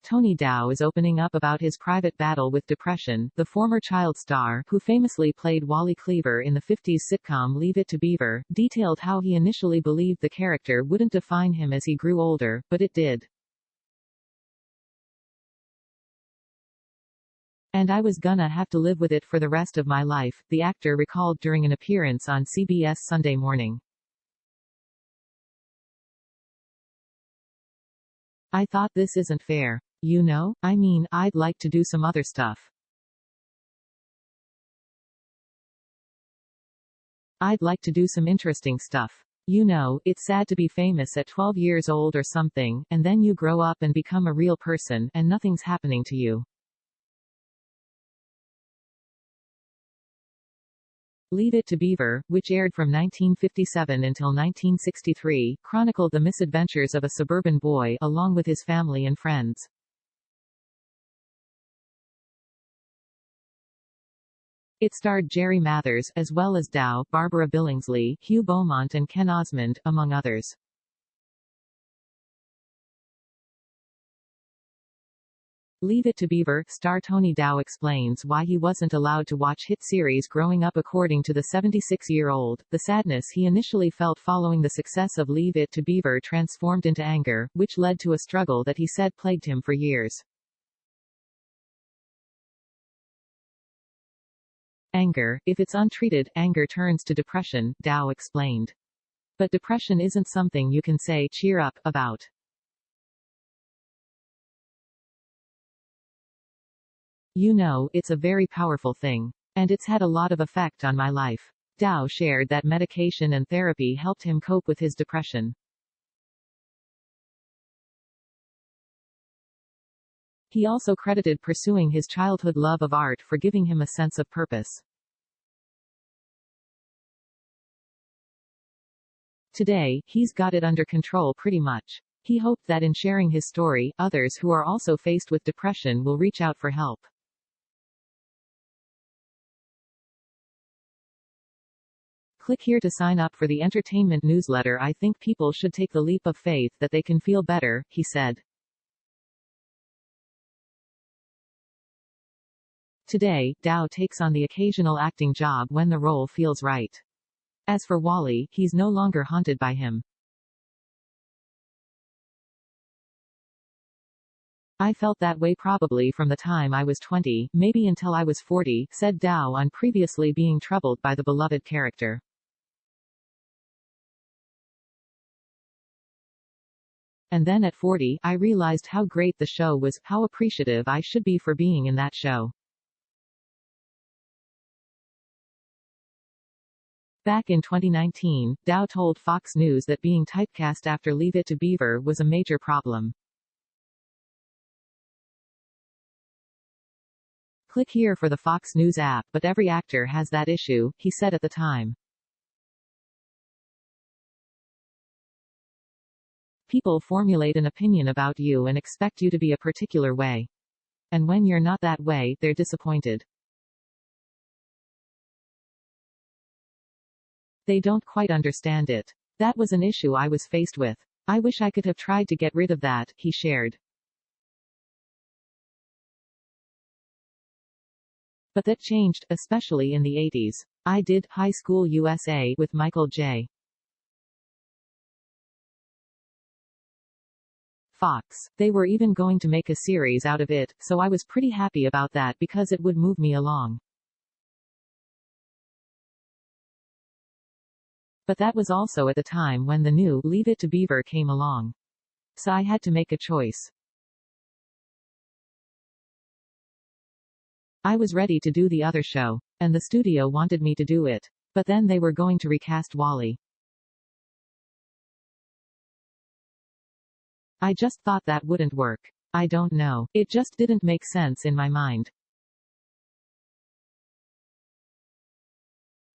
Tony Dow is opening up about his private battle with depression. The former child star, who famously played Wally Cleaver in the 50s sitcom Leave It to Beaver, detailed how he initially believed the character wouldn't define him as he grew older, but it did. "And I was gonna have to live with it for the rest of my life," the actor recalled during an appearance on CBS Sunday Morning. "I thought this isn't fair. You know, I mean, I'd like to do some other stuff. I'd like to do some interesting stuff. You know, it's sad to be famous at 12 years old or something, and then you grow up and become a real person, and nothing's happening to you." Leave It to Beaver, which aired from 1957 until 1963, chronicled the misadventures of a suburban boy, along with his family and friends. It starred Jerry Mathers, as well as Dow, Barbara Billingsley, Hugh Beaumont and Ken Osmond, among others. Leave It to Beaver star Tony Dow explains why he wasn't allowed to watch hit series growing up. According to the 76-year-old, the sadness he initially felt following the success of Leave It to Beaver transformed into anger, which led to a struggle that he said plagued him for years. Anger, if it's untreated, anger turns to depression, Dow explained. But depression isn't something you can say, cheer up, about. You know, it's a very powerful thing. And it's had a lot of effect on my life. Dow shared that medication and therapy helped him cope with his depression. He also credited pursuing his childhood love of art for giving him a sense of purpose. Today, he's got it under control pretty much. He hoped that in sharing his story, others who are also faced with depression will reach out for help. Click here to sign up for the entertainment newsletter. I think people should take the leap of faith that they can feel better, he said. Today, Dow takes on the occasional acting job when the role feels right. As for Wally, he's no longer haunted by him. "I felt that way probably from the time I was 20, maybe until I was 40, said Dow on previously being troubled by the beloved character. "And then at 40, I realized how great the show was, how appreciative I should be for being in that show." Back in 2019, Dow told Fox News that being typecast after Leave It to Beaver was a major problem. Click here for the Fox News app, but every actor has that issue, he said at the time. "People formulate an opinion about you and expect you to be a particular way. And when you're not that way, they're disappointed. They don't quite understand it. That was an issue I was faced with. I wish I could have tried to get rid of that," he shared. But that changed, especially in the 80s. "I did High School USA with Michael J. Fox. They were even going to make a series out of it, so I was pretty happy about that because it would move me along. But that was also at the time when the new Leave It to Beaver came along. So I had to make a choice. I was ready to do the other show. And the studio wanted me to do it. But then they were going to recast Wally. I just thought that wouldn't work. I don't know. It just didn't make sense in my mind.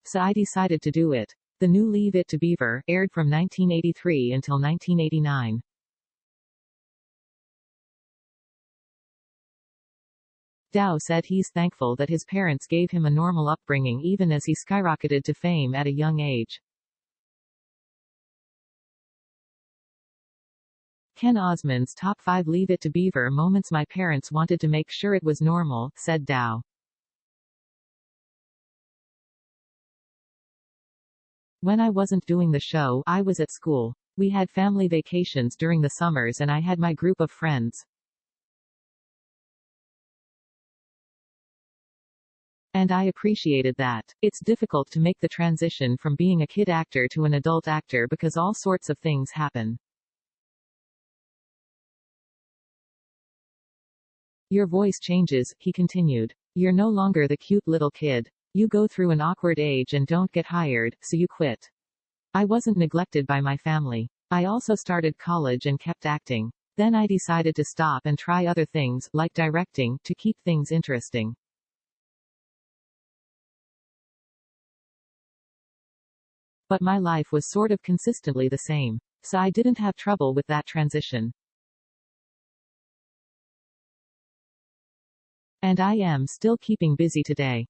So I decided to do it." The new Leave It to Beaver aired from 1983 until 1989. Dow said he's thankful that his parents gave him a normal upbringing even as he skyrocketed to fame at a young age. Ken Osmond's top 5 Leave It to Beaver moments. My parents wanted to make sure it was normal, said Dow. When I wasn't doing the show, I was at school. We had family vacations during the summers and I had my group of friends. And I appreciated that. It's difficult to make the transition from being a kid actor to an adult actor because all sorts of things happen. Your voice changes, he continued. You're no longer the cute little kid. You go through an awkward age and don't get hired, so you quit. I wasn't neglected by my family. I also started college and kept acting. Then I decided to stop and try other things, like directing, to keep things interesting. But my life was sort of consistently the same. So I didn't have trouble with that transition. And I am still keeping busy today.